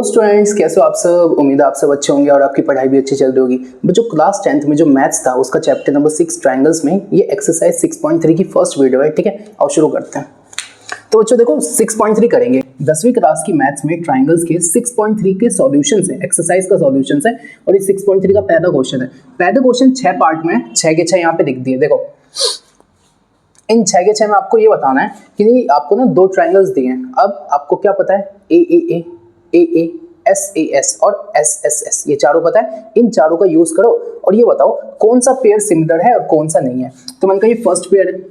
Students, कैसे हो आप सब। उम्मीद है आप सब अच्छे होंगे और आपकी पढ़ाई भी अच्छी चल रही होगी। बच्चों, क्लास 10th में जो मैथ्स था उसका चैप्टर नंबर 6 ट्रायंगल्स में ये एक्सरसाइज 6.3 की फर्स्ट वीडियो है। ठीक है, और शुरू करते हैं। तो बच्चों देखो 6.3 करेंगे। 10वीं क्लास की मैथ्स में ट्रायंगल्स के 6.3 के सॉल्यूशंस है, एक्सरसाइज का सॉल्यूशंस है और ये 6.3 का पहला क्वेश्चन है। पहले क्वेश्चन 6 पार्ट में 6 के 6 यहाँ पे लिख दिए। देखो इन 6 के 6 में आपको ये बताना है कि आपको ना दो ट्रायंगल्स दिए हैं। अब आपको क्या पता है, ए एस ए एस और एस एस एस, ये चारों पता है। इन चारों का यूज करो और ये बताओ कौन सा पेयर सिमिलर है और कौन सा नहीं है। तो मैंने कहा ये फर्स्ट पेयर है,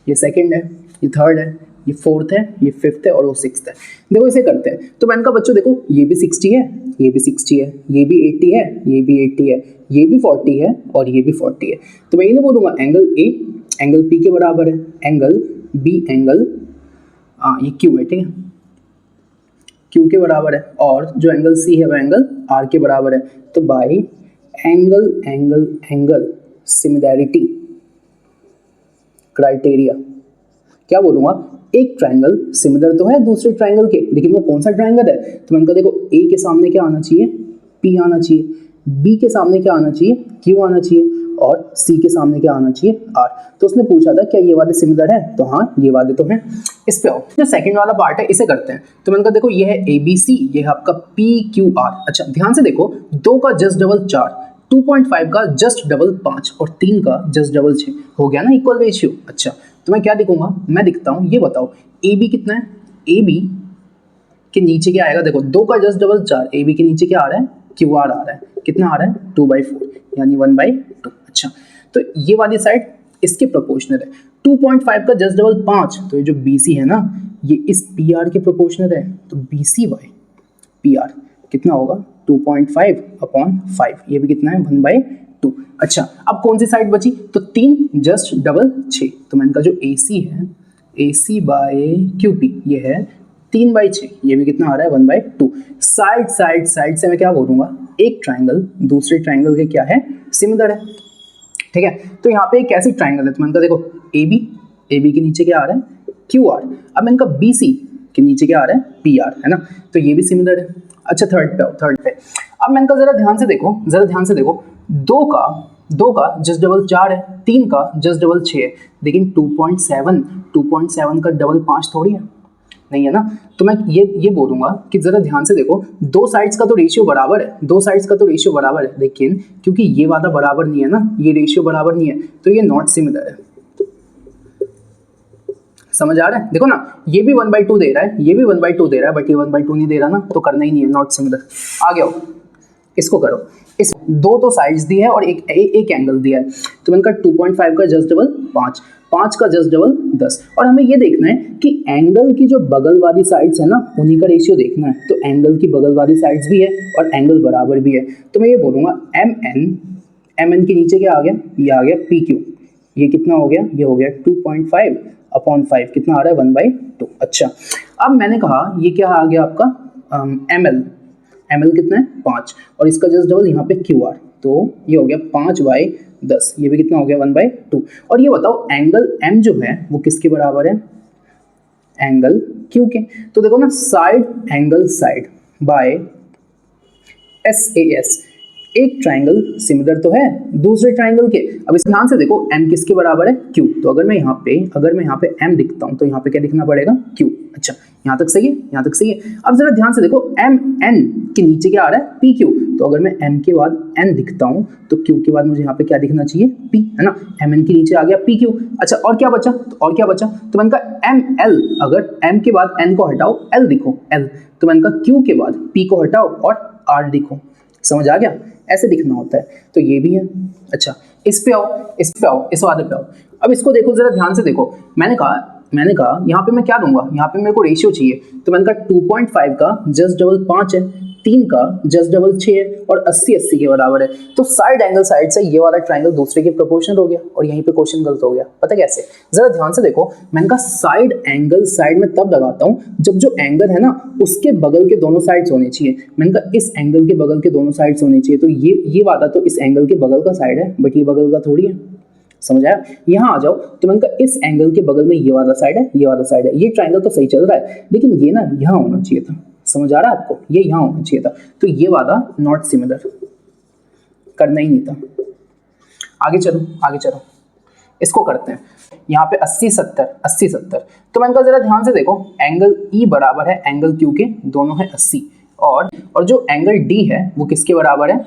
ये सेकंड है, ये थर्ड है, ये फोर्थ है, ये फिफ्थ है और वो सिक्स्थ है। देखो इसे करते हैं। तो मैंने कहा बच्चों देखो ये भी 60 है, ये भी 60 है, ये भी 80 है, ये भी 80 है, ये भी 40 है और ये भी 40 है। तो मैं ये नहीं बोलूंगा एंगल ए एंगल पी के बराबर है, एंगल बी एंगल ये क्यू है, ठीक है, क्यू के बराबर है, और जो एंगल सी है वो एंगल आर के बराबर है। तो by angle angle angle similarity criteria क्या बोलूंगा, एक ट्रायंगल सिमिलर तो है दूसरे ट्रायंगल के, लेकिन वो कौन सा ट्रायंगल है। तो मैंने कहा देखो ए के सामने क्या आना चाहिए, पी आना चाहिए, बी के सामने क्या आना चाहिए, क्यू आना चाहिए, और सी के सामने क्या आना चाहिए, आर। तो उसने पूछा था क्या ये वाले सिमिलर है, तो हाँ ये वाले तो हैं। इस पे आओ, जो सेकंड वाला पार्ट है इसे करते हैं। तो मैंने कहा देखो ये है ए बी सी, ये है आपका पी क्यू आर। अच्छा ध्यान से देखो, 2 का जस्ट डबल 4, 2.5 का जस्ट डबल 5 और 3 का जस्ट डबल 6 हो गया ना इक्वल रेशियो। अच्छा तो मैं क्या लिखूंगा, मैं लिखता हूँ, ये बताओ ए बी कितना है, ए बी के नीचे क्या आएगा। देखो 2 का जस्ट डबल 4, ए बी के नीचे क्या आ रहा है, क्यू आर आ रहा है, कितना आ रहा है 2/4 यानी 1/2। अच्छा तो ये वाली साइड इसके प्रोपोर्शनल है। 2.5 का जस्ट डबल 5, तो ये जो BC है ना ये इस PR के प्रोपोर्शनल है। तो BC बाय PR कितना होगा 2.5/5, ये भी कितना है 1/2। अच्छा अब कौन सी साइड बची, तो 3 जस्ट डबल 6। तो मैंने कहा जो AC है, AC बाय QP ये है 3/6, ये भी कितना आ रहा है 1/2। साइड से मैं क्या बोलूंगा, एक ट्राइंगल दूसरे ट्राइंगल के क्या है, सिमिलर है। ठीक है, तो यहाँ पे एक ऐसी ट्राइंगल है। तो मैंने कहा देखो ए बी के नीचे क्या आ रहा है, क्यू आर। अब मैंने कहा BC के नीचे क्या आ रहा है, PR, है ना, तो ये भी सिमिलर है। अच्छा थर्ड पे अब मैंने कहा जरा ध्यान से देखो, 2 का जस्ट डबल 4 है, 3 का जस्ट डबल 6 है, लेकिन 2.7 का डबल 5 थोड़ी है, नहीं है ना। तो मैं ये बोलूंगा कि जरा ध्यान से देखो, दो साइड्स का तो रेशियो बराबर है, लेकिन क्योंकि ये वाला बराबर नहीं है ना, ये रेशियो बराबर नहीं है, तो ये नॉट सिमिलर है। समझ आ रहा है, देखो ना ये भी 1/2 दे रहा है, ये भी 1/2 दे रहा है, बट ये 1/2 नहीं दे रहा ना, तो करना ही नहीं है, नॉट सिमिलर। आगे आओ, इसको करो। इस दो तो साइड्स दी है और एक एंगल दिया है। तो मैंने कहा 2.5 का जस्ट डबल 5 का जस्ट डबल 10, और हमें ये देखना है कि एंगल की जो बगल वाली साइड्स है ना उन्हीं का रेशियो देखना है। तो एंगल की बगल वाली साइड्स भी है और एंगल बराबर भी है। तो मैं ये बोलूँगा एम एन के नीचे क्या आ गया, ये आ गया PQ, ये कितना हो गया, ये हो गया 2.5/5, कितना आ रहा है 1/2। अच्छा अब मैंने कहा ये क्या आ गया आपका ML कितना है 5, और इसका जस्ट डबल यहाँ पे QR, तो ये हो गया 5/10, ये भी कितना हो गया 1/2। और ये बताओ एंगल M जो है वो किसके बराबर है, एंगल Q के। तो देखो ना साइड बाय SAS, एक ट्राइंगल सिमिलर तो है दूसरे ट्राइंगल के। अब इस ध्यान से देखो M किसके बराबर है, Q। तो अगर मैं यहाँ पे M लिखता हूँ तो यहाँ पे क्या लिखना पड़ेगा, Q। अच्छा यहाँ तक सही है। अब जरा ध्यान से देखो MN के नीचे क्या आ रहा है, PQ। तो अगर मैं M के बाद N लिखता हूँ तो Q के बाद मुझे यहाँ पे क्या लिखना चाहिए, P, है ना। MN के नीचे आ गया PQ। अच्छा और क्या बचा, तो मैंने कहा ML, अगर M के बाद N को हटाओ L लिखो L, तो मैंने कहा Q के बाद P को हटाओ और R लिखो। समझ आ गया, ऐसे लिखना होता है। तो ये भी है। अच्छा इस वाले पे आओ। अब इसको देखो जरा ध्यान से देखो, मैंने कहा यहाँ पे मैं क्या दूंगा, यहाँ पे मेरे को रेशियो चाहिए। तो मैंने कहा 2.5 का जस्ट डबल 5 है, 3 का जस्ट डबल 6 है और 80 के बराबर है। तो साइड एंगल साइड से ये वाला ट्राइंगल दूसरे के प्रोपोर्शनल हो गया, और यहीं पे क्वेश्चन गलत हो गया। पता कैसे, जरा ध्यान से देखो, मैंने कहा साइड एंगल साइड में तब लगाता हूँ जब जो एंगल है ना उसके बगल के दोनों साइड्स होने चाहिए। मैंने कहा इस एंगल के बगल के दोनों साइड्स होने चाहिए। तो ये वाला तो इस एंगल के बगल का साइड है, बट ये बगल का थोड़ी है। समझ आया, यहाँ आ जाओ। तो मैंने कहा इस एंगल के बगल में ये वाला साइड है, ये ट्राइंगल तो सही चल रहा है, लेकिन ये ना यहाँ होना चाहिए था। समझ आ रहा है आपको, ये यहाँ होना चाहिए था, तो ये वाला नॉट सिमिलर, करना ही नहीं था। आगे चलो आगे चलो, इसको करते हैं। यहाँ पे 80 70 80 70, तो मैंने कहा जरा ध्यान से देखो, एंगल ई बराबर है एंगल क्यू के, दोनों है 80, और जो एंगल डी है वो किसके बराबर है,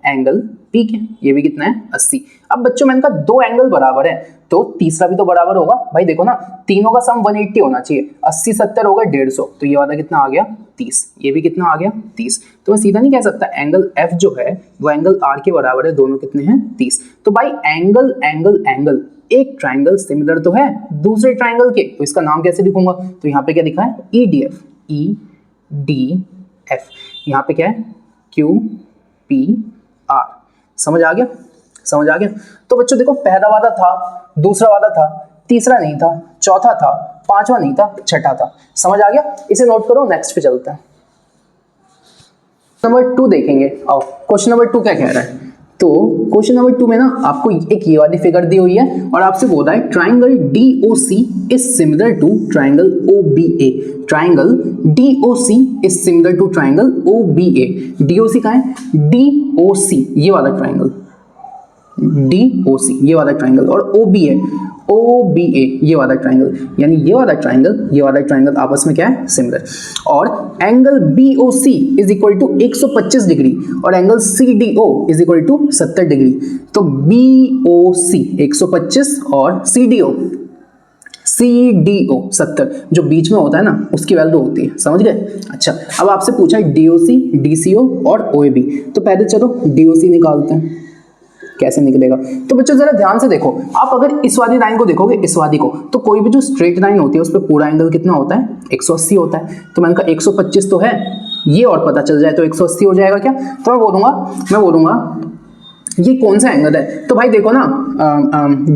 एंगल पी के, ये भी कितना है 80। अब बच्चों मैंने कहा दो एंगल बराबर है तो तीसरा भी तो बराबर होगा भाई, देखो ना तीनों का सम 180 होना चाहिए, 80 70 होगा 150, तो ये वाला कितना आ गया 30, ये भी कितना आ गया 30। तो मैं सीधा नहीं कह सकता, एंगल एफ जो है वो एंगल आर के बराबर है, दोनों कितने हैं 30। तो भाई एंगल एंगल एंगल, एक ट्राइंगल सिमिलर तो है दूसरे ट्राइंगल के, तो इसका नाम कैसे लिखूंगा, तो यहाँ पे क्या लिखा है E D F, E D F, यहाँ पे क्या है क्यू पी आर। समझ आ गया, समझ आ गया। तो बच्चों देखो पहला वाला था, दूसरा वाला था, तीसरा नहीं था, चौथा था, पांचवा नहीं था, छठा था। समझ आ गया, इसे नोट करो, नेक्स्ट पे चलते हैं। नंबर 2 देखेंगे। आओ क्वेश्चन नंबर 2 क्या कह रहा है, तो क्वेश्चन नंबर 2 में ना आपको एक ये वाली फिगर दी हुई है और आपसे बोला है triangle DOC is similar to triangle OBA। Triangle DOC is similar to triangle OBA। DOC कहाँ है, DOC ये वाला ट्राइंगल, DOC ये वाला ट्राइंगल, और OBA ये वाला ट्राइंगल, यानी ये वाला ट्राइंगल आपस में क्या है सिमिलर। और angle BOC is equal to 125 degree और angle CDO is equal to 70 degree. तो BOC 125 और CDO 70, जो बीच में होता है ना उसकी वैल्यू होती है, समझ गए। अच्छा अब आपसे पूछा है DOC, DCO और OAB, तो पहले चलो DOC निकालते हैं, कैसे निकलेगा। तो बच्चों जरा ध्यान से देखो, आप अगर इस वाली लाइन को देखोगे, इस वाली को, तो कोई भी जो स्ट्रेट लाइन होती है उस पर पूरा एंगल कितना होता है 180 होता है। तो मैंने कहा 125 तो है, ये और पता चल जाए तो 180 हो जाएगा क्या। तो मैं बोलूंगा ये कौन सा एंगल है, तो भाई देखो ना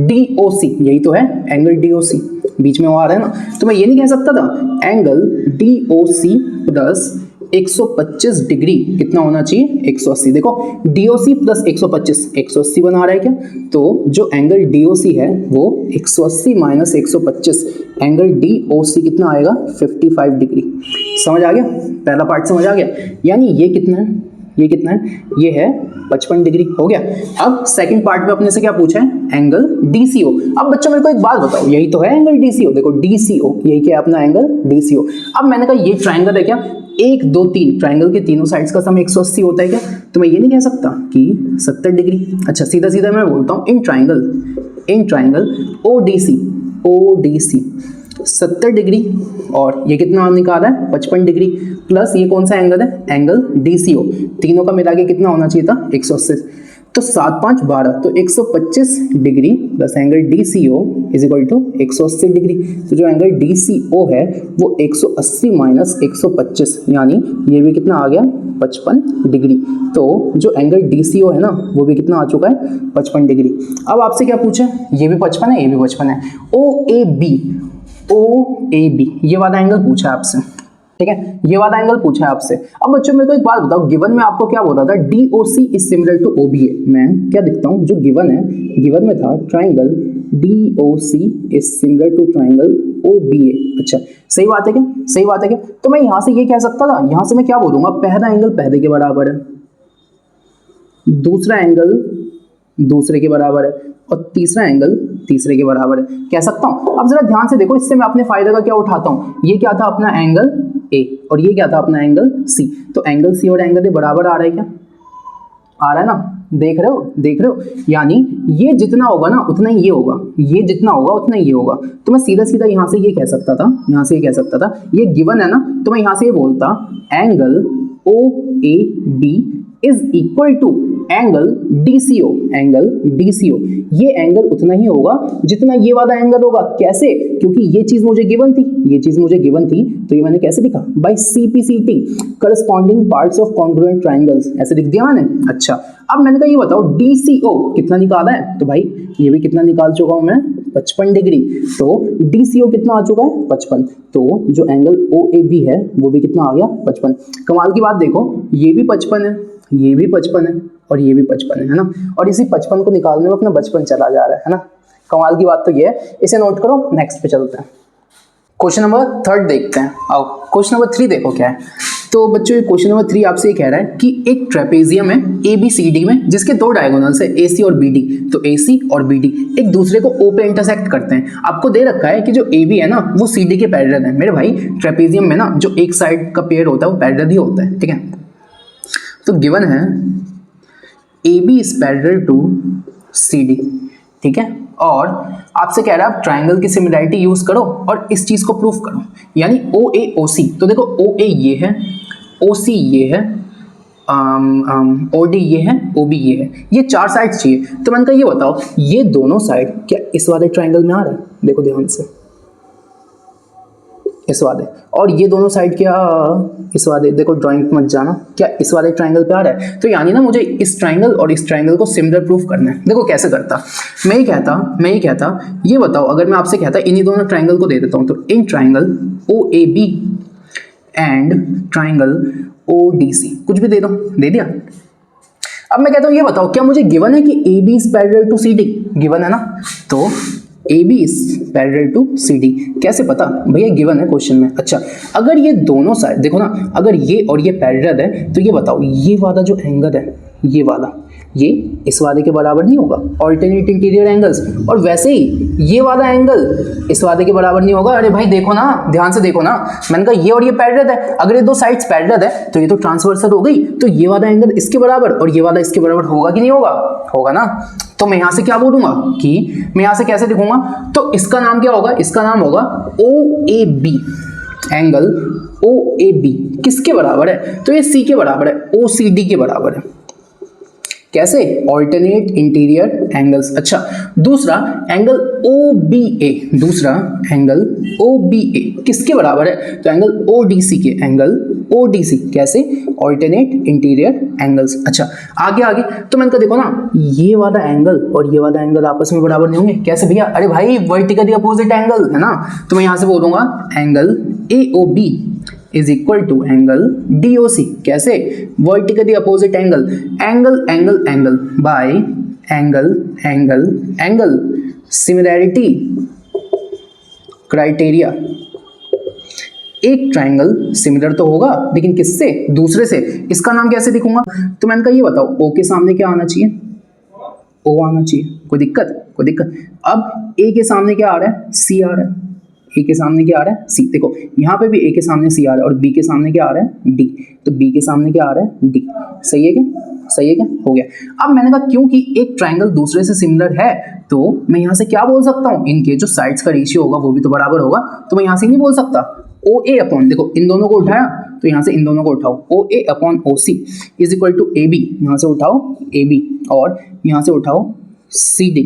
DOC यही तो है एंगल DOC, बीच में वो आ रहा है ना, तो मैं ये नहीं कह सकता था एंगल DOC प्लस 125 डिग्री कितना होना चाहिए 180। देखो DOC प्लस 125 180 बना रहा है क्या, तो जो एंगल DOC है वो 180 माइनस 125, एंगल DOC कितना आएगा 55 डिग्री। समझ आ गया, पहला पार्ट समझ आ गया। यानी ये कितना है, ये है 55 डिग्री, हो गया। अब सेकंड पार्ट में अपने से क्या पूछा है, एंगल DCO। अब बच्चों मेरे को एक बात बताओ, यही तो है एंगल DCO, देखो DCO यही क्या है अपना एंगल DCO। अब मैंने कहा ये ट्राइंगल है क्या, 1 2 3 ट्राइंगल के तीनों साइड्स का सम 180 होता है क्या, तो मैं ये नहीं कह सकता कि 70 डिग्री। अच्छा सीधा सीधा मैं बोलता हूँ इन ट्राइंगल ODC 70 डिग्री, और ये कितना निकाला है 55 डिग्री, प्लस ये कौन सा एंगल है, एंगल DCO, तीनों का मिला के कितना होना चाहिए था 180। तो 7 5 12, तो 125 degree plus angle DCO is equal to 180 degree. तो जो एंगल DCO है वो 180 माइनस 125, यानी ये भी कितना आ गया 55 डिग्री। तो जो एंगल DCO है ना वो भी कितना आ चुका है 55 डिग्री। अब आपसे क्या पूछा है, ये भी 55 है, ये भी 55 है। OAB ये वाला एंगल पूछा है आपसे, ठीक है, ये वाला एंगल पूछा है आपसे। अब बच्चों मेरे को एक बात बताओ, गिवन में आपको क्या बोला था, DOC is similar to OBA। मैं क्या दिखता हूँ, जो गिवन है, गिवन में था triangle DOC is similar to triangle OBA। अच्छा सही बात है क्या, सही बात है क्या। तो मैं यहाँ से ये कह सकता था, यहाँ से मैं क्या बोलूंगा, पहला एंगल पहले के बराबर है, दूसरा एंगल दूसरे के बराबर है, और तीसरा एंगल तीसरे के बराबर है, कह सकता हूं। अब जरा ध्यान से देखो, इससे मैं अपने फायदे का क्या उठाता हूं, ये क्या था अपना एंगल A और ये क्या था अपना एंगल C। तो एंगल C और एंगल A बराबर आ रहा है क्या, आ रहा है ना, देख रहे हो। यानी ये जितना होगा ना उतना ही ये होगा, ये जितना होगा उतना ही ये होगा। तो मैं सीधा सीधा यहाँ से ये कह सकता था, ये गिवन है ना, तो मैं यहाँ से ये बोलता angle OAB is equal to angle DCO। ये एंगल उतना ही होगा जितना ये वाला एंगल होगा। कैसे, क्योंकि ये चीज मुझे गिवन थी, तो ये मैंने कैसे लिखा, by CPCT corresponding parts of congruent triangles, ऐसे लिख दिया मैंने। अच्छा अब मैंने कहा ये बताओ DCO कितना निकाला है, तो भाई ये भी कितना निकाल चुका हूं मैं 55 डिग्री। तो DCO कितना आ चुका है 55, तो जो एंगल OAB है वो भी कितना आ गया 55। कमाल की बात देखो, ये भी 55 है, ये भी 55 है, और ये भी 55 है ना, और इसी 55 को निकालने में अपना बचपन चला जा रहा है ना। कमाल की बात तो ये है, इसे नोट करो, नेक्स्ट पे चलते हैं। क्वेश्चन नंबर 3 देखते हैं। आओ क्वेश्चन नंबर 3 देखो क्या है। तो बच्चों क्वेश्चन नंबर 3 आपसे ये कह रहा है कि एक ट्रेपेजियम है ABCD में जिसके दो डायगोनल्स है AC और BD। तो AC और BD एक दूसरे को O पे इंटरसेक्ट करते हैं। आपको दे रखा है कि जो AB है ना वो CD के पैरेलल है। मेरे भाई ट्रेपेजियम में ना जो एक साइड का पेयर होता है वो पैरेलल ही होता है, ठीक है। तो गिवन है AB is parallel to CD, ठीक है। और आपसे कह रहा है आप ट्राइंगल की सिमिलरिटी यूज करो और इस चीज को प्रूफ करो, यानी OAOC। तो देखो OA ये है, OC ये है, OD ये है, OB ये है, ये चार साइड चाहिए। तो मैंने कहा ये बताओ ये दोनों साइड क्या इस वाले ट्राइंगल में आ रहा है? देखो ध्यान से, इस वाले, और ये दोनों साइड क्या इस वाले, देखो ड्राइंग मत जाना, क्या इस वाले ट्राइंगल पे आ रहा है? तो यानी ना मुझे इस ट्राइंगल और इस ट्राइंगल को सिमिलर प्रूफ करना है। देखो कैसे करता, मैं ही कहता ये बताओ, अगर मैं आपसे कहता इन्हीं दोनों ट्राइंगल को दे देता हूं, तो in triangle OAB and triangle ODC, कुछ भी दे दिया। अब मैं कहता हूं ये बताओ क्या मुझे गिवन है कि AB is parallel to CD, given है ना। तो AB is parallel to CD कैसे पता भैया? गिवन है क्वेश्चन में। अच्छा अगर ये दोनों साइड देखो ना, अगर ये और ये पैरेलल है तो ये बताओ ये वाला जो एंगल है ये वाला, ये इस वाले के बराबर नहीं होगा, ऑल्टरनेट इंटीरियर एंगल्स। और वैसे ही ये वाला एंगल इस वाले के बराबर नहीं होगा। अरे भाई देखो ना, ध्यान से देखो ना, मैंने कहा ये और ये पैरेलल है, अगर ये दो साइड्स पैरेलल है तो ये तो ट्रांसवर्सल हो गई। तो ये वाला एंगल इसके बराबर और ये वाला इसके बराबर होगा कि नहीं होगा? होगा ना। तो मैं यहां से क्या बोलूंगा कि मैं यहां से कैसे लिखूंगा, तो इसका नाम क्या होगा? इसका नाम होगा OAB, एंगल OAB किसके बराबर है? तो ये C के बराबर है, OCD के बराबर है। कैसे? Alternate interior angles. अच्छा दूसरा एंगल OBA, दूसरा एंगल OBA किसके बराबर है? तो एंगल ODC के, एंगल ODC कैसे? Alternate interior angles. अच्छा आगे तो मैंने कहा देखो ना ये वाला एंगल और ये वाला एंगल आपस में बराबर नहीं होंगे। कैसे भैया? अरे भाई वर्टिकली अपोजिट एंगल है ना। तो मैं यहां से बोलूंगा angle AOB is equal to angle DOC कैसे? Vertically opposite angle, angle by angle similarity criteria. एक ट्राइंगल सिमिलर तो होगा लेकिन किससे? दूसरे से। इसका नाम कैसे लिखूंगा? तो मैंने कहा ये बताओ O के सामने क्या आना चाहिए? O आना चाहिए। कोई दिक्कत? अब A के सामने क्या आ रहा है? C आ रहा है। A के सामने क्या आ रहा है? C। देखो यहाँ पे भी A के सामने C आ रहा है और B के सामने क्या आ रहा है? D। तो B के सामने क्या आ रहा है? D। सही है क्या? हो गया। अब मैंने कहा क्योंकि एक ट्राइंगल दूसरे से सिमिलर है तो मैं यहाँ से क्या बोल सकता हूँ? इनके जो साइड्स का रेशियो होगा वो भी तो बराबर होगा। तो मैं यहाँ से नहीं बोल सकता OA अपॉन, देखो इन दोनों को उठाया तो यहाँ से इन दोनों को उठाओ, OA upon OC is equal to AB, यहाँ से उठाओ AB और यहाँ से उठाओ CD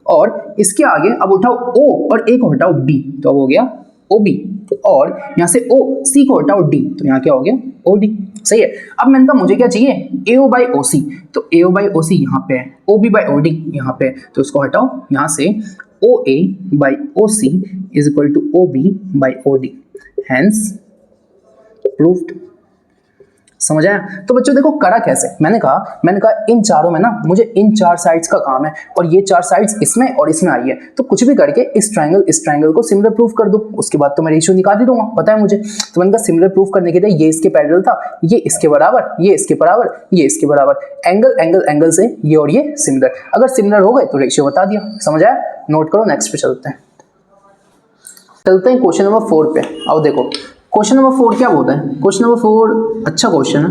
और इसके आगे अब उठाओ O और A को हटाओ B, तो अब हो गया OB और यहाँ से C को हटाओ D, तो यहाँ क्या हो गया? OD। सही है। अब मैंने कहा मुझे क्या चाहिए? AO बाई OC, तो AO बाई OC यहाँ पे है, OB बाई OD यहाँ पे है, तो इसको हटाओ। यहाँ से OA by OC is equal to OB by OD, hence proved. समझ आया? तो बच्चों देखो करा कैसे, मैंने कहा इन चारों में ना मुझे इन चार साइड्स का काम है और ये चार साइड्स इसमें और इसमें आई है, तो कुछ भी करके इस ट्राइंगल को सिमिलर प्रूफ कर दो, उसके बाद तो मैं रेशियो निकाल ही दूंगा, पता है मुझे। तो मैंने कहा सिमिलर प्रूफ करने के लिए ये इसके पैरेलल था, ये इसके बराबर, ये इसके बराबर, ये इसके बराबर, एंगल से ये और ये सिमिलर, अगर सिमिलर हो गए तो रेशियो बता दिया। समझ आया? नोट करो, नेक्स्ट पे चलते हैं क्वेश्चन नंबर 4 पे। आओ देखो क्वेश्चन नंबर 4 क्या बोलता है? क्वेश्चन नंबर 4 अच्छा क्वेश्चन है,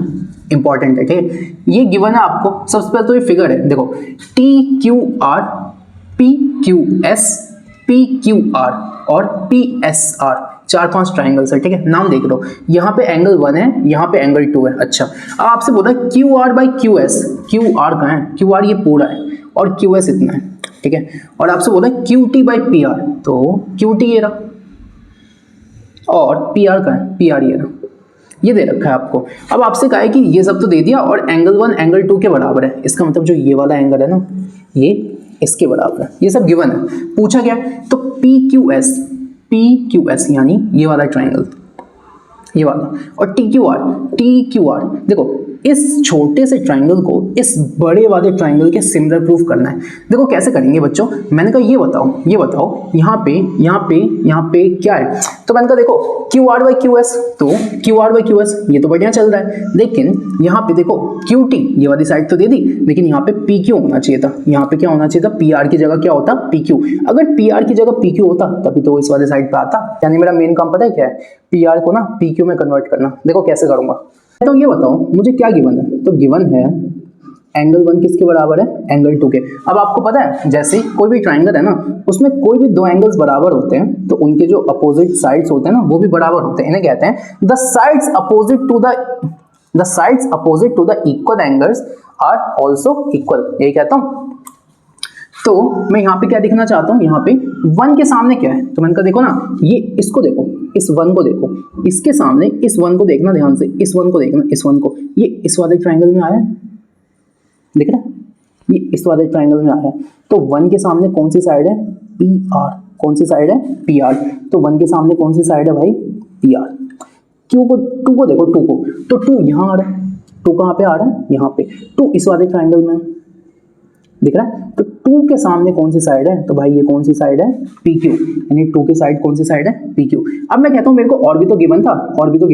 इंपॉर्टेंट है, ठीक है। ये गिवन है आपको, सबसे पहले तो ये फिगर है, देखो TQR PQS PQR और PSR, 4-5 ट्राइंगल्स है, ठीक है। नाम देख लो, यहाँ पे एंगल 1 है, यहाँ पे एंगल 2 है। अच्छा अब आपसे बोला QR बाई QS, QR कहाँ है? QR ये पूरा है और QS इतना है, ठीक है। और आपसे बोला QT बाई PR, तो QT ये रहा और PR का है, PR ये रहा, ये दे रखा है आपको। अब आपसे कहा है कि ये सब तो दे दिया और एंगल 1 एंगल 2 के बराबर है, इसका मतलब जो ये वाला एंगल है ना ये इसके बराबर है, ये सब गिवन है। पूछा क्या? तो PQS यानी ये वाला ट्राइंगल, ये वाला, और TQR देखो इस छोटे से ट्राइंगल को इस बड़े वाले ट्राइंगल के सिमिलर प्रूफ करना है। देखो कैसे करेंगे बच्चों, मैंने कहा ये बताओ यहाँ पे क्या है। तो मैंने कहा देखो Q R by Q S, तो Q R by Q S ये तो बढ़िया चल रहा है, लेकिन यहाँ पे देखो क्यू टी ये वाली साइड तो दे दी, लेकिन यहाँ पे पी क्यू होना चाहिए था। यहाँ पे क्या होना चाहिए था, पी आर की जगह क्या होता, पी क्यू। अगर पी आर की जगह पी क्यू होता तभी तो इस वाले साइड पे आता। यानी मेरा मेन काम पता है क्या है, पी आर को ना पी क्यू में कन्वर्ट करना। देखो कैसे करूंगा। तो ये बताओ मुझे क्या गिवन है, तो गिवन है एंगल 1 किसके बराबर है, एंगल 2 के। अब आपको पता है जैसे कोई भी ट्राइंगल है ना, उसमें कोई भी दो एंगल्स बराबर होते हैं तो उनके जो अपोजिट साइड्स होते हैं ना वो भी बराबर होते हैं। इन्हें कहते हैं the sides opposite to the equal angles are also equal, यही कहता हूं। तो मैं यहाँ पे क्या दिखना चाहता हूँ, यहाँ पे 1 के सामने क्या है, तो मैंने कहा देखो ना, ये इसको देखो, इस 1 को देखो, इसके सामने इस 1 को देखना ध्यान से, इस 1 को देखना, इस 1 को, ये इस वाले ट्राइंगल में आया है, देख रहा है, ये इस वाले ट्राइंगल में आया है। तो 1 के सामने कौन सी साइड है, पी आर। कौन सी साइड है, पी आर। तो 1 के सामने कौन सी साइड है भाई, पी आर। क्यू को, 2 को देखो, 2 को, तो 2 यहाँ आ रहा है, 2 कहाँ पे आ रहा है, यहाँ पे, 2 इस वाले ट्राइंगल में दिख रहा है। तो 2 के सामने कौन सी साइड है, तो भाई ये कौन सी साइड है, पी क्यू। यानी 2 की साइड कौन सी साइड है, पी क्यू। अब मैं कहता हूँ मेरे को और भी तो गिवन था, और क्या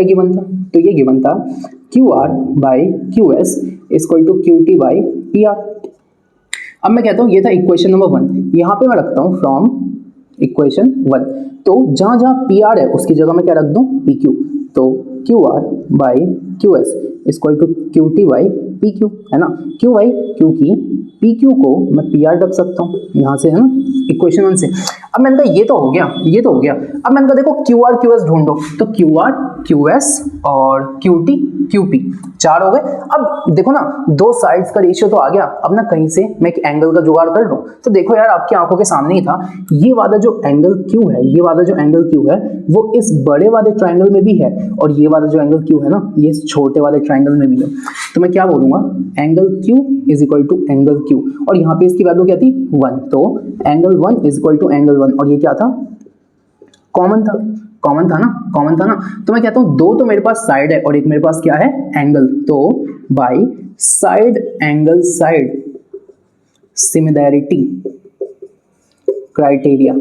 गिवन था, तो ये गिवन था Q R by Q S equal to Q T by P R. अब मैं कहता हूँ ये था इक्वेशन नंबर 1, यहाँ पे मैं रखता हूँ फ्रॉम इक्वेशन 1। तो जहाँ जहाँ पी आर है उसकी जगह मैं क्या रख दूँ, पी क्यू। तो Q R by Q S equal to Q T by P Q, है ना। क्यों भाई, क्योंकि पी क्यू को मैं पी आर रख सकता हूँ यहाँ से, है ना, इक्वेशन 1 से। अब मैंने कहा ये तो हो गया। अब मैंने कहा देखो क्यू आर क्यू एस ढूंढो, तो क्यू आर क्यू एस और क्यू टी क्यू पी 4 हो गए। अब देखो ना, दो साइड्स का रेशियो तो आ गया। अब ना कहीं से मैं एक एंगल का जुगाड़ कर लूँ, तो देखो यार आपकी आंखों के सामने ही था, ये वाला जो एंगल क्यू है, वो इस बड़े वाले ट्राइंगल में भी है, और ये वाला जो एंगल क्यू है ना, ये इस छोटे वाले ट्राइंगल में भी है। तो मैं क्या बोलूंगा, angle Q is equal to angle Q, और यहाँ पे इसकी वैल्यू क्या थी, 1। तो angle 1 is equal to angle 1, और ये क्या था, कॉमन था ना। तो मैं कहता हूं दो तो मेरे पास साइड है और एक मेरे पास क्या है, एंगल। तो by side angle side similarity criteria,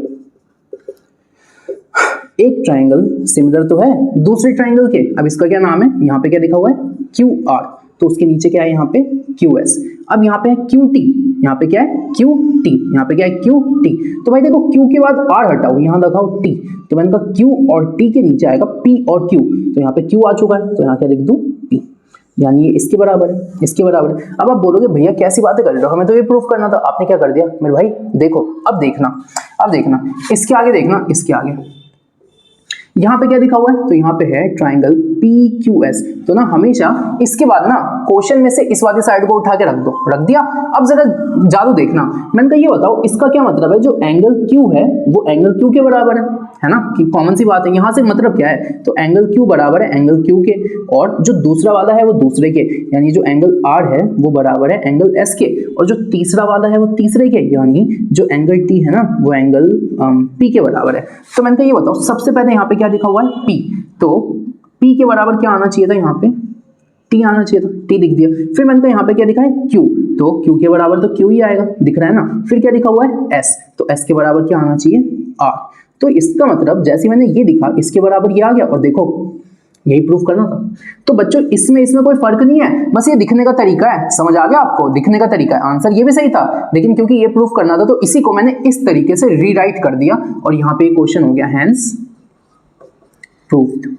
एक ट्राइंगल सिमिलर तो है दूसरे ट्राइंगल के। अब इसका क्या नाम है, यहाँ पे क्या लिखा हुआ है, क्यू आर, तो उसके नीचे क्या है, यहाँ पे क्यू एस। अब यहाँ पे है क्यू टी, यहाँ पे क्या है, क्यू टी, यहाँ पे क्या है, क्यू टी। तो भाई देखो क्यू के बाद आर हटाओ, यहाँ लगाओ टी, तो मैंने कहा क्यू और टी के नीचे आएगा पी और क्यू, तो यहाँ पे क्यू आ चुका है, तो यहाँ क्या लिख दूं, पी, यानी ये इसके बराबर है। अब आप बोलोगे भैया कैसी बातें कर रहे हो, हमें तो ये प्रूफ करना था, आपने क्या कर दिया मेरे भाई। देखो अब देखना इसके आगे, देखना इसके आगे यहाँ पे क्या दिखा हुआ है, तो यहाँ पे है ट्राइंगल PQS। तो ना हमेशा इसके बाद ना क्वेश्चन में से इस वाली साइड को उठा के रख दिया। अब जरा जादू देखना, मैंने कहा ये बताओ इसका क्या मतलब है, जो एंगल Q है वो एंगल Q के बराबर है ना, कि कॉमन सी बात है। यहाँ से मतलब क्या है, तो एंगल Q बराबर है एंगल Q के, और जो दूसरा वाला है वो दूसरे के, यानी जो एंगल R है वो बराबर है एंगल S के, और जो तीसरा वाला है वो तीसरे के, यानी जो एंगल T है ना वो एंगल P के बराबर है। तो मैंने कहा ये बताओ, सबसे पहले यहाँ पे क्या लिखा हुआ है, P, तो P के बराबर क्या आना चाहिए था, यहाँ पे T आना चाहिए था, T दिख दिया। फिर मैंने कहा यहाँ पे क्या लिखा है, Q, तो Q के बराबर तो Q ही आएगा, दिख रहा है ना। फिर क्या लिखा हुआ है S, तो S के बराबर क्या आना चाहिए, R। तो इसका मतलब जैसे मैंने ये लिखा इसके बराबर ये आ गया, और देखो यही प्रूफ करना था। तो बच्चों इसमें कोई फर्क नहीं है, बस ये दिखने का तरीका है, समझ आ गया आपको, दिखने का तरीका है। आंसर ये भी सही था, लेकिन क्योंकि ये प्रूफ करना था तो इसी को मैंने इस तरीके से रीराइट कर दिया, और यहाँ पे क्वेश्चन हो गया हैंस प्रूव्ड।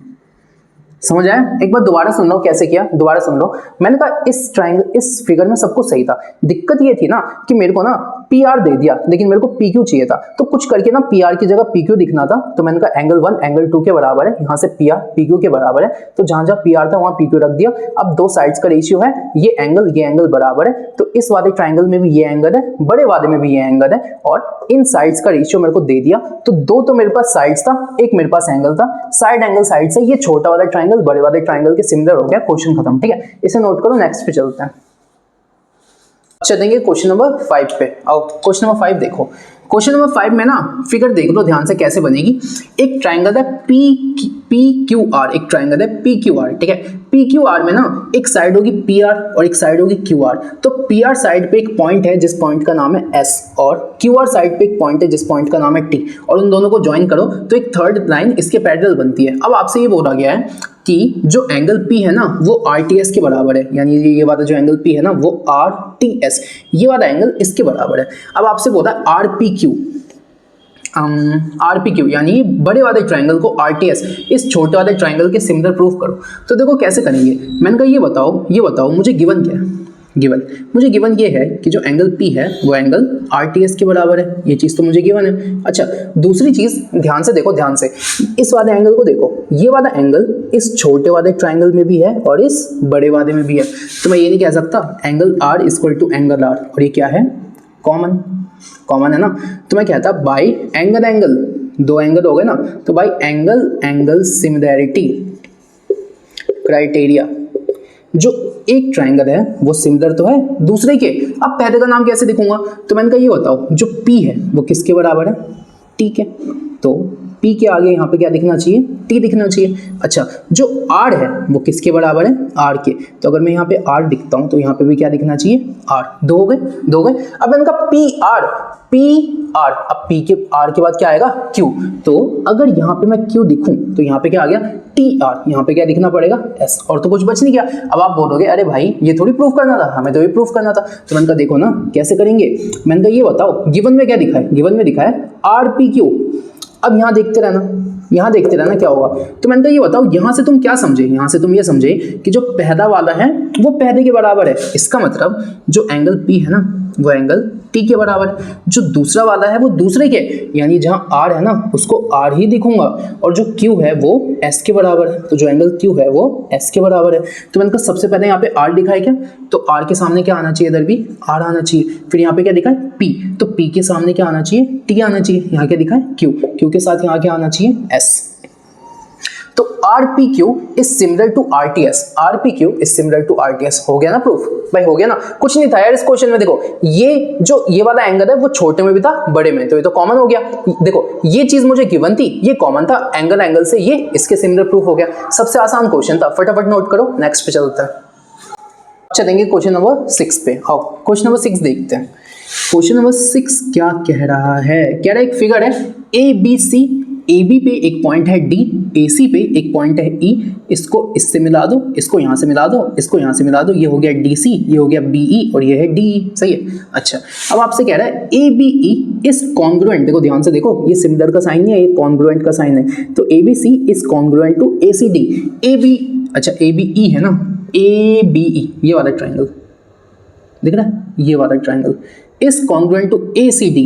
समझ आया? एक बार दोबारा सुन लो कैसे किया, दोबारा सुन लो। मैंने कहा इस ट्रायंगल, इस फिगर में सब कुछ सही था, दिक्कत ये थी ना कि मेरे को ना पी आर दे दिया, लेकिन मेरे को पी क्यू चाहिए था, तो कुछ करके ना पी आर की जगह पी क्यू दिखना था। तो मैंने कहा एंगल 1 एंगल 2 के बराबर है, यहाँ से पी आर पी क्यू के बराबर है, तो जहां जहां पी आर था वहां पी क्यू रख दिया। अब दो साइड्स का रेशियो है, ये एंगल बराबर है, तो इस वाले ट्राइंगल में भी ये एंगल है, बड़े वाले में भी ये एंगल है, और इन साइड्स का रेशियो मेरे को दे दिया। तो दो तो मेरे पास साइड्स था, एक मेरे पास एंगल था, साइड एंगल साइड से ये छोटा वाला ट्राइंगल बड़े वाले ट्राइंगल के सिमिलर हो गया, क्वेश्चन खत्म। ठीक है, इसे नोट करो, नेक्स्ट पे चलते हैं। चलेंगे क्वेश्चन नंबर 5 पे। आओ क्वेश्चन नंबर 5 देखो। क्वेश्चन नंबर 5 में ना फिगर देख लो ध्यान से कैसे बनेगी। एक ट्राइंगल है पी क्यू आर, एक ट्राइंगल है पी क्यू आर, ठीक है। पी क्यू आर में ना एक साइड होगी पी आर और एक साइड होगी क्यू आर। तो पी आर साइड पे एक पॉइंट है जिस पॉइंट का नाम है एस, और क्यू आर साइड पे एक पॉइंट है जिस पॉइंट का नाम है टी, और उन दोनों को ज्वाइन करो तो एक थर्ड लाइन इसके पैरेलल बनती है। अब आपसे ये बोला गया है कि जो एंगल P है ना वो RTS के बराबर है, यानी ये वाला जो एंगल P है ना वो RTS, ये वाला एंगल इसके बराबर है। अब आपसे बोला RPQ, RPQ यानी बड़े वाले ट्राइंगल को RTS इस छोटे वाले ट्राइंगल के सिमिलर प्रूफ करो। तो देखो कैसे करेंगे। मैंने कहा ये बताओ मुझे गिवन क्या है। मुझे गिवन ये है कि जो एंगल P है वो एंगल RTS के बराबर है, ये चीज़ तो मुझे गिवन है। अच्छा दूसरी चीज़ ध्यान से देखो, ध्यान से इस वाले एंगल को देखो, ये वाला एंगल इस छोटे वाले ट्राइंगल में भी है और इस बड़े वाले में भी है। तो मैं ये नहीं कह सकता angle R equal to angle R, और ये क्या है कॉमन है ना। तो मैं कहता बाई एंगल, दो एंगल हो गए ना, तो बाई एंगल सिमिलैरिटी क्राइटेरिया जो एक ट्राइंगल है वो सिमिलर तो है दूसरे के। अब पहले का नाम कैसे लिखूंगा। तो मैंने कहा ये बताओ जो P है वो किसके बराबर है, T के। तो P के आगे यहाँ पे क्या दिखना चाहिए, T दिखना चाहिए। अच्छा जो R है वो किसके बराबर है, R के। तो अगर मैं यहाँ पे R दिखता हूँ तो यहाँ पे भी क्या दिखना चाहिए, R। दो हो गए। अब मैंने कहा PR, अब P के R के बाद क्या आएगा, Q। तो अगर यहाँ पे मैं Q दिखूं तो यहाँ पे क्या आ गया TR, यहाँ पे क्या दिखना पड़ेगा S, और तो कुछ बच नहीं गया। अब आप बोलोगे अरे भाई ये थोड़ी प्रूफ करना था, हमें तो ये प्रूफ करना था। तो मैंने कहा देखो ना कैसे करेंगे। मैंने कहा ये बताओ गिवन में क्या दिखा है, गिवन में दिखा है RPQ। अब यहाँ देखते रहना क्या होगा। तो मैंने कहा ये बताओ यहाँ से तुम क्या समझे, यहाँ से तुम ये समझे कि जो पहला वाला है वो पहले के बराबर है। इसका मतलब जो एंगल P है ना वो एंगल T के बराबर है, जो दूसरा वाला है वो दूसरे के, यानी जहाँ R है ना उसको R ही दिखूंगा, और जो Q है वो S के बराबर है। तो जो एंगल Q है वो S के बराबर है। तो मैंने कहा सबसे पहले यहाँ पे R दिखा है क्या, तो R के सामने क्या आना चाहिए, इधर भी R आना चाहिए। फिर यहाँ पे क्या दिखा है P, तो P के सामने क्या आना चाहिए, T आना चाहिए। यहाँ क्या दिखा है Q के साथ यहाँ क्या आना चाहिए S। तो RPQ is similar to RTS, RPQ is similar to RTS। हो गया ना प्रूफ भाई, हो गया ना। कुछ नहीं था यार इस क्वेश्चन में। देखो ये वाला एंगल है वो छोटे में भी था बड़े में, तो ये तो कॉमन हो गया। देखो ये चीज मुझे गिवन थी, ये कॉमन था, एंगल से ये इसके सिमिलर प्रूफ हो गया। सबसे आसान क्वेश्चन था, फटाफट नोट करो। नेक्स्ट पे चलते हैं, चलेंगे क्वेश्चन नंबर 6 पे। आओ क्वेश्चन नंबर 6 देखते हैं। क्वेश्चन नंबर 6 क्या कह रहा है, कह रहा है एक फिगर है ABC, AB पे एक पॉइंट है D, AC पे एक पॉइंट है E, इसको इससे मिला दो, इसको यहाँ से मिला दो, इसको यहाँ से मिला दो, ये हो गया DC, ये हो गया BE और ये है DE। सही है। अच्छा अब आपसे कह रहा है ABE इज कॉन्ग्रुएंट, देखो ध्यान से देखो, ये सिमिलर का साइन है, ये कॉन्ग्रुएंट का साइन है। तो ABC is congruent to ACD। अच्छा ABE है ना, ABE ये वाला ट्राइंगल दिख रहा है, ये वाला triangle is congruent to ACD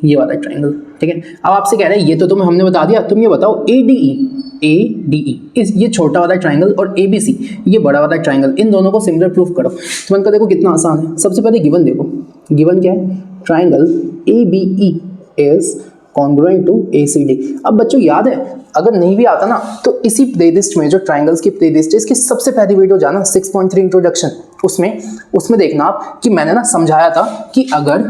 ये वाला ट्राइंगल, ठीक है। अब आपसे कह रहा है ये तो तुम्हें हमने बता दिया, तुम ये बताओ ADE इस ये छोटा वाला ट्राइंगल और ABC ये बड़ा वाला ट्राइंगल, इन दोनों को सिमिलर प्रूफ करो। तो मैंने कहा देखो कितना आसान है। सबसे पहले गिवन देखो, गिवन क्या है, triangle ABE is congruent to ACD। अब बच्चों याद है, अगर नहीं भी आता ना तो इसी प्लेलिस्ट में, जो ट्राइंगल्स की प्लेलिस्ट है, इसकी सबसे पहली वीडियो जाना 6.3 इंट्रोडक्शन, उसमें देखना आप कि मैंने ना समझाया था कि अगर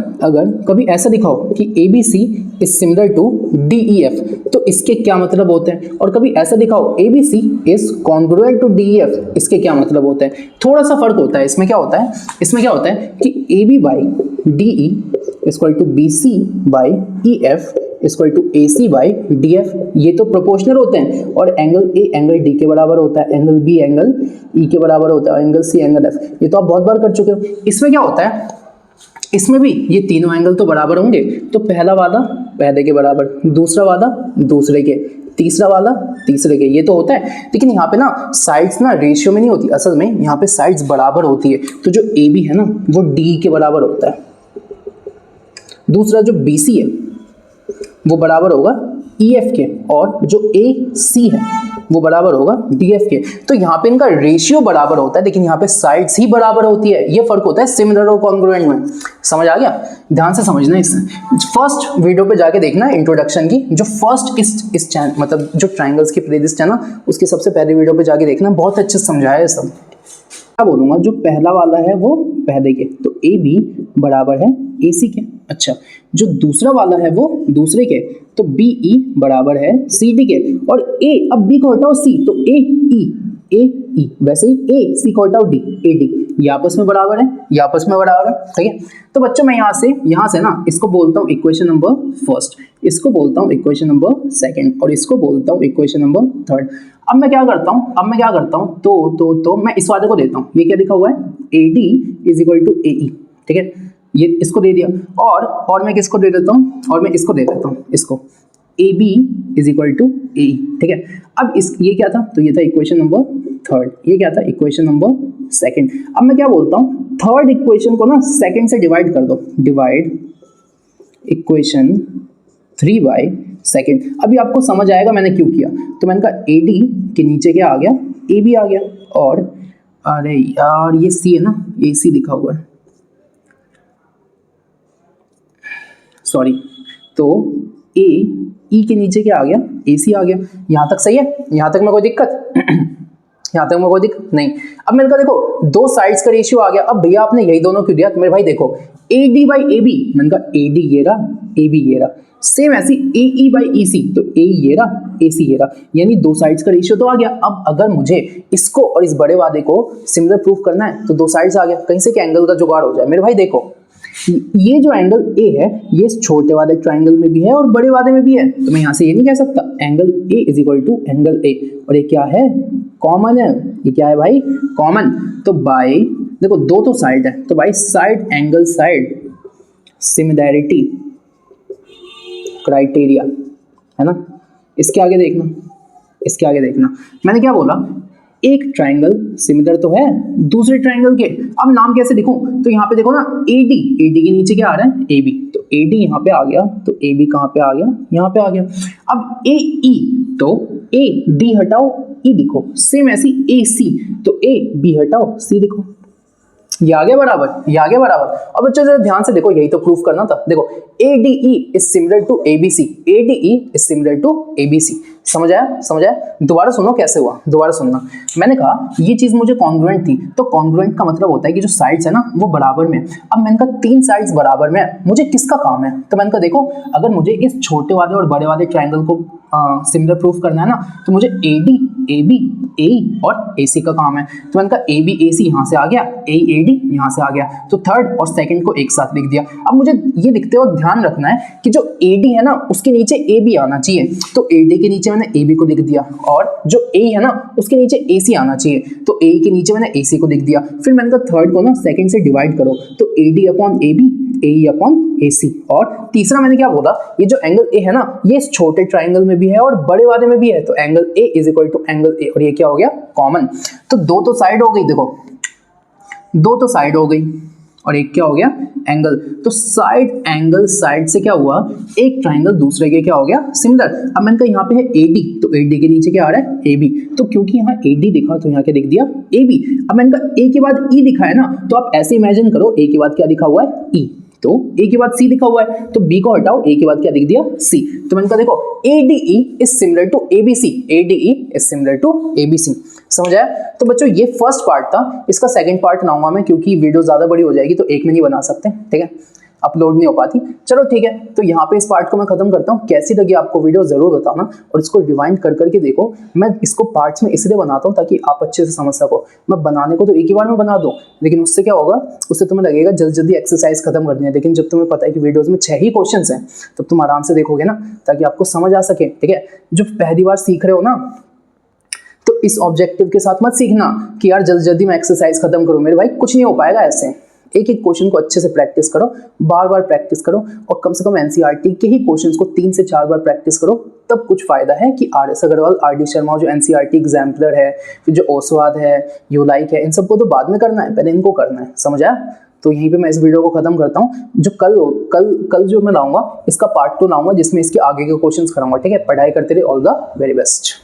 कभी ऐसा दिखाओ कि ABC is similar to DEF तो इसके क्या मतलब होते हैं, और कभी ऐसा दिखाओ ABC is congruent to DEF, इसके क्या मतलब होते हैं। थोड़ा सा फर्क होता है। इसमें क्या होता है कि AB by DE equal to BC by EF equal to AC by DF, ये तो प्रोपोर्शनल होते हैं, और एंगल A एंगल D के बराबर होता है, एंगल B एंगल E के बराबर होता है, एंगल C एंगल F, ये तो आप बहुत बार कर चुके हो। इसमें क्या होता है, इसमें भी ये तीनों एंगल तो बराबर होंगे, तो पहला वाला पहले के बराबर, दूसरा वाला दूसरे के, तीसरा वाला तीसरे के, ये तो होता है। लेकिन यहाँ पे ना साइड्स ना रेशियो में नहीं होती, असल में यहाँ पे साइड्स बराबर होती है। तो जो AB है ना वो D के बराबर होता है, दूसरा जो BC है वो बराबर होगा EF के, और जो AC है वो बराबर होगा DF के। तो यहाँ पे इनका रेशियो बराबर होता है, लेकिन यहाँ पे साइड्स ही बराबर होती है। ये फर्क होता है सिमिलर और कॉन्ग्रुएंट में। समझ आ गया, ध्यान से समझना। इसमें फर्स्ट वीडियो पे जाके देखना इंट्रोडक्शन की, जो फर्स्ट इस चैनल मतलब जो ट्राइंगल्स की प्लेलिस्ट है ना, उसकी सबसे पहली वीडियो पे जाके देखना, बहुत अच्छे से समझाया है सब। क्या बोलूँगा, जो पहला वाला है वो पहले के, तो ए बी बराबर है ए सी के। अच्छा, जो दूसरा वाला है वो दूसरे के, तो बी ई बराबर है सी डी के। और ए, अब बी को हटाओ सी, तो ए ई, वैसे ही ए सी को हटाओ डी, ए डी, ये आपस में बराबर है, ये आपस में बराबर है, ठीक है। तो बच्चों मैं यहाँ से ना इसको बोलता हूँ इक्वेशन नंबर फर्स्ट, इसको बोलता हूँ इक्वेशन नंबर सेकंड, और इसको बोलता हूँ इक्वेशन नंबर थर्ड। अब मैं क्या करता हूँ, तो मैं इस वाले को देता हूँ, ये क्या लिखा हुआ है, A D is equal to A E, ठीक है, ये इसको दे दिया। और मैं किसको दे देता हूँ, इसको A B is equal to A E, ठीक है। अब ये क्या था, तो ये था इक्वेशन नंबर थर्ड, ये क्या था, इक्वेशन नंबर सेकंड। अब मैं क्या बोलता हूँ, थर्ड इक्वेशन को ना सेकंड से डिवाइड कर दो, डिवाइड इक्वेशन 3 बाय सेकंड। अभी आपको समझ आएगा मैंने क्यों किया। तो मैंने कहा ए डी के नीचे क्या आ गया, ए बी आ गया, और अरे यार ये सी है ना, ए सी लिखा हुआ है, सॉरी, तो ए ई के नीचे क्या आ गया, ए सी आ गया। यहाँ तक सही है, यहाँ तक में कोई दिक्कत यहाँ तक में कोई दिक्कत नहीं। अब मैंने कहा देखो दो साइड्स का रेशियो आ गया। अब भैया आपने यही दोनों क्यों दिया, तो मेरे भाई देखो A D by A B, मैंने कहा ए डी ये रहा, ए बी ये रहा, सेम ऐसी ए ई बाई ई सी, तो ए ये रहा, ए सी ये रहा, यानी दो साइड्स का रेशियो तो आ गया। अब अगर मुझे इसको और इस बड़े वादे को सिमिलर प्रूफ करना है तो दो साइड्स आ गया, कहीं से क्या एंगल का जुगाड़ हो जाए। मेरे भाई देखो ये जो एंगल ए है ये इस छोटे वाले ट्राइंगल में भी है और बड़े वाले में भी है, तो मैं यहाँ से ये नहीं कह सकता angle A is equal to angle A, और ये क्या है, कॉमन है, ये क्या है भाई, कॉमन। तो बाई देखो दो तो साइड है, तो by side angle side similarity criteria है ना। इसके आगे देखना, मैंने क्या बोला, एक ट्राइंगल सिमिलर तो है दूसरे ट्राइंगल के। अब नाम कैसे लिखूं, तो यहाँ पे देखो ना AD के नीचे क्या आ रहा है, AB, तो AD यहाँ पे आ गया, तो AB कहाँ पे आ गया, यहाँ पे आ गया। अब AE, तो AD हटाओ E लिखो, सेम ऐसी AC, तो AB हटाओ C लिखो, ये आ गया बराबर। अब बच्चों जरा ध्यान से देखो, यही तो प्रूफ करना था। देखो ADE is similar to ABC, ADE is similar to ABC। समझ आया? दोबारा सुनो कैसे हुआ, दोबारा सुनना। मैंने कहा ये चीज मुझे कॉन्ग्रुएंट थी, तो कॉन्ग्रुएंट का मतलब होता है कि जो साइड्स है ना वो बराबर में। अब मैंने कहा तीन साइड्स बराबर में, मुझे किसका काम है, तो मैंने कहा देखो अगर मुझे इस छोटे वाले और बड़े वाले ट्राइंगल को सिमिलर प्रूफ करना है ना, तो मुझे AD, AB, AE और AC का काम है। तो मैंने कहा AB, AC यहाँ से आ गया, AE, AD यहाँ से आ गया, तो थर्ड और सेकंड को एक साथ लिख दिया। अब मुझे ये लिखते वक्त ध्यान रखना है कि जो AD है ना उसके नीचे AB आना चाहिए, तो AD के नीचे मैंने AB को लिख दिया, और जो A है ना उसके नीचे AC आना चाहिए, तो AE के नीचे मैंने AC को लिख दिया। फिर मैंने कहा थर्ड को ना सेकंड से डिवाइड करो, तो AD upon AB, AE upon AC। और तीसरा मैंने क्या बोला, ये जो एंगल A है ना ये इस छोटे ट्राइंगल में भी है और बड़े वाले में भी है, तो angle A is equal to angle A, और ये क्या हो गया, कॉमन। तो दो तो साइड हो गई, देखो दो तो साइड हो गई, और एक क्या हो गया, एंगल। तो साइड एंगल साइड से क्या हुआ, एक ट्राइंगल दूसरे के क्या हो गया, सिमिलर। अब मैंने कहा यहाँ पे है AD, तो AD के नीचे क्या आ रहा है, AB, तो क्योंकि यहाँ AD दिखा तो यहाँ क्या लिख दिया, AB। अब मैंने कहा A के बाद E दिखा है ना, तो आप ऐसे इमेजिन करो A के बाद क्या लिखा हुआ है, E, तो A के बाद C लिखा हुआ है, तो B को हटाओ, A के बाद क्या लिख दिया, C। तो मैंने कहा देखो ADE is similar to ABC, ADE is similar to ABC। समझ आया? तो बच्चों ये फर्स्ट पार्ट था, इसका सेकंड पार्ट बनाऊंगा मैं, क्योंकि वीडियो ज्यादा बड़ी हो जाएगी तो एक में नहीं बना सकते, ठीक है, अपलोड नहीं हो पाती। चलो ठीक है, तो यहाँ पे इस पार्ट को मैं खत्म करता हूँ। कैसी लगी आपको वीडियो जरूर बताना, और इसको रिवाइंड कर करके देखो। मैं इसको पार्ट्स में इसलिए बनाता हूँ ताकि आप अच्छे से समझ सको। मैं बनाने को तो एक ही बार में बना दूँ, लेकिन उससे क्या होगा, उससे तुम्हें लगेगा जल्दी एक्सरसाइज खत्म करनी है, लेकिन जब तुम्हें पता है कि वीडियोज में 6 ही क्वेश्चन हैं तब तुम आराम से देखोगे ना, ताकि आपको समझ आ सके, ठीक है। जो पहली बार सीख रहे हो ना, तो इस ऑब्जेक्टिव के साथ मत सीखना कि यार जल्दी मैं एक्सरसाइज खत्म करूं। मेरे भाई कुछ नहीं हो पाएगा ऐसे। एक एक क्वेश्चन को अच्छे से प्रैक्टिस करो, बार बार प्रैक्टिस करो, और कम से कम NCERT के ही क्वेश्चंस को 3 से 4 बार प्रैक्टिस करो, तब कुछ फायदा है। कि RS अग्रवाल, RD शर्मा जो NCERT एग्जाम्पलर है, फिर जो ओसवाद है, यूलाइक है, इन सबको तो बाद में करना है, पहले इनको करना है। समझ आया? तो यहीं पे मैं इस वीडियो को खत्म करता हूँ। जो कल जो मैं लाऊंगा इसका पार्ट 2 लाऊंगा, जिसमें इसके आगे के क्वेश्चंस कराऊंगा, ठीक है। पढ़ाई करते रहे, ऑल द वेरी बेस्ट।